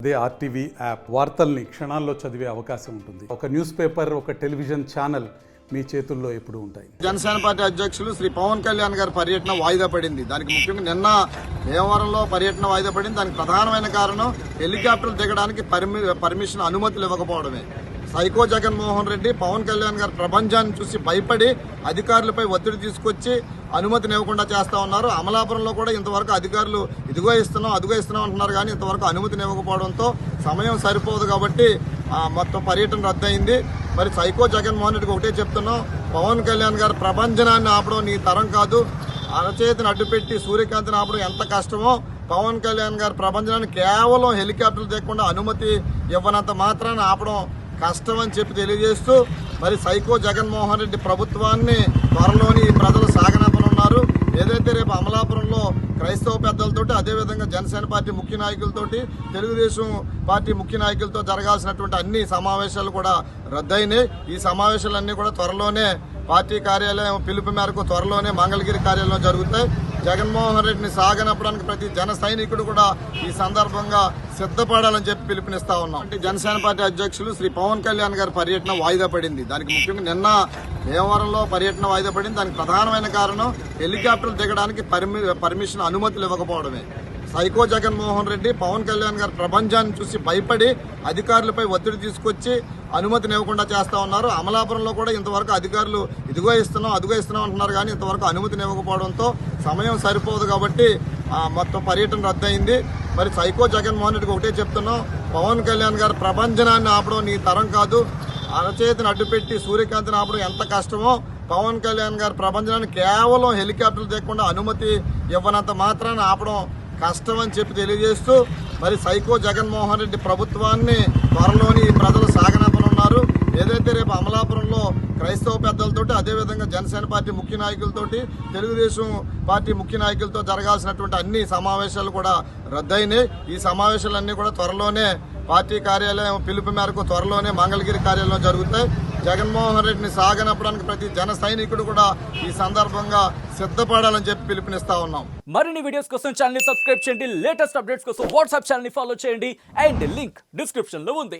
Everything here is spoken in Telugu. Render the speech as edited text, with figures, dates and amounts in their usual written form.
అదే ఆర్టీవీ యాప్ వార్తల్ని క్షణాల్లో చదివే అవకాశం ఉంటుంది. ఒక న్యూస్ పేపర్, ఒక టెలివిజన్ ఛానల్ మీ చేతుల్లో ఎప్పుడు ఉంటాయి. జనసేన పార్టీ అధ్యక్షులు శ్రీ పవన్ కళ్యాణ్ గారి పర్యటన వాయిదా పడింది. దానికి ముఖ్యంగా నిన్న భీమవరంలో పర్యటన వాయిదా పడింది. దానికి ప్రధానమైన కారణం హెలికాప్టర్లు దిగడానికి పర్మిషన్ అనుమతులు ఇవ్వకపోవడమే. సైకో జగన్మోహన్ రెడ్డి పవన్ కళ్యాణ్ గారి ప్రపంచాన్ని చూసి భయపడి అధికారులపై ఒత్తిడి తీసుకొచ్చి అనుమతిని ఇవ్వకుండా చేస్తా ఉన్నారు. అమలాపురంలో కూడా ఇంతవరకు అధికారులు ఇదిగో ఇస్తున్నాం అంటున్నారు, కానీ ఇంతవరకు అనుమతిని ఇవ్వకపోవడంతో సమయం సరిపోదు కాబట్టి మొత్తం పర్యటన రద్దయింది. మరి సైకో జగన్మోహన్ రెడ్డికి ఒకటే చెప్తున్నాం, పవన్ కళ్యాణ్ గారి ప్రపంచనాన్ని ఆపడం నీ తరం కాదు. అరచేతిని అడ్డుపెట్టి సూర్యకాంతిని ఆపడం ఎంత కష్టమో, పవన్ కళ్యాణ్ గారి ప్రపంచనాన్ని కేవలం హెలికాప్టర్లు దిగకుండా అనుమతి ఇవ్వనంత మాత్రాన్ని ఆపడం కష్టం అని చెప్పి తెలియజేస్తూ, మరి సైకో జగన్మోహన్ రెడ్డి ప్రభుత్వాన్ని త్వరలోని ప్రజలు సాగనంపనున్నారు. ఏదైతే రేపు అమలాపురంలో క్రైస్తవ పెద్దలతోటి, అదేవిధంగా జనసేన పార్టీ ముఖ్య నాయకులతోటి, తెలుగుదేశం పార్టీ ముఖ్య నాయకులతో జరగాల్సినటువంటి అన్ని సమావేశాలు కూడా రద్దయినాయి. ఈ సమావేశాలన్నీ కూడా త్వరలోనే పార్టీ కార్యాలయం పిలుపు మేరకు త్వరలోనే మంగళగిరి కార్యాలయంలో జరుగుతాయి. జగన్మోహన్ రెడ్డిని సాగనప్పడానికి ప్రతి జన సైనికుడు కూడా ఈ సందర్భంగా సిద్ధపడాలని చెప్పి పిలుపునిస్తా ఉన్నాం. జనసేన పార్టీ అధ్యక్షులు శ్రీ పవన్ కళ్యాణ్ గారి పర్యటన వాయిదా పడింది. దానికి ముఖ్యంగా నిన్న భీమవరంలో పర్యటన వాయిదా పడింది. దానికి ప్రధానమైన కారణం హెలికాప్టర్లు దిగడానికి పర్మిషన్ అనుమతులు ఇవ్వకపోవడమే. సైకో జగన్మోహన్ రెడ్డి పవన్ కళ్యాణ్ గారి ప్రపంచాన్ని చూసి భయపడి అధికారులపై ఒత్తిడి తీసుకొచ్చి అనుమతిని ఇవ్వకుండా చేస్తా ఉన్నారు. అమలాపురంలో కూడా ఇంతవరకు అధికారులు ఇదిగో ఇస్తున్నాం అంటున్నారు, కానీ ఇంతవరకు అనుమతిని ఇవ్వకపోవడంతో సమయం సరిపోదు కాబట్టి మొత్తం పర్యటన రద్దయింది. మరి సైకో జగన్మోహన్ రెడ్డికి ఒకటే చెప్తున్నాం, పవన్ కళ్యాణ్ గారి ప్రపంచనాన్ని ఆపడం నీ తరం కాదు. అరచేతిని అడ్డుపెట్టి సూర్యకాంతిని ఆపడం ఎంత కష్టమో, పవన్ కళ్యాణ్ గారి ప్రపంచనాన్ని కేవలం హెలికాప్టర్లు దిగకుండా అనుమతి ఇవ్వనంత మాత్రాన్ని ఆపడం కష్టం అని చెప్పి తెలియజేస్తూ, మరి సైకో జగన్మోహన్ రెడ్డి ప్రభుత్వాన్ని త్వరలోని ప్రజలు సాగనంపనున్నారు. ఏదైతే రేపు అమలాపురంలో క్రైస్తవ పెద్దలతోటి, అదేవిధంగా జనసేన పార్టీ ముఖ్య నాయకులతోటి, తెలుగుదేశం పార్టీ ముఖ్య నాయకులతో జరగాల్సినటువంటి అన్ని సమావేశాలు కూడా రద్దయినాయి. ఈ సమావేశాలన్నీ కూడా త్వరలోనే పార్టీ కార్యాలయం పిలుపు మేరకు త్వరలోనే మంగళగిరి కార్యాలయంలో జరుగుతాయి. జగన్మోహన్ రెడ్డిని సాగనప్పడానికి ప్రతి జన సైనికుడు కూడా ఈ సందర్భంగా సిద్ధపడాలని చెప్పి పిలుపునిస్తా ఉన్నాం. మరిన్ని వీడియోస్ కోసం ఛానల్ ని సబ్స్క్రైబ్ చేయండి. లేటెస్ట్ అప్డేట్స్ కోసం వాట్సాప్ ఛానల్ ని ఫాలో చేయండి. అండ్ లింక్ డిస్క్రిప్షన్ లో ఉంది.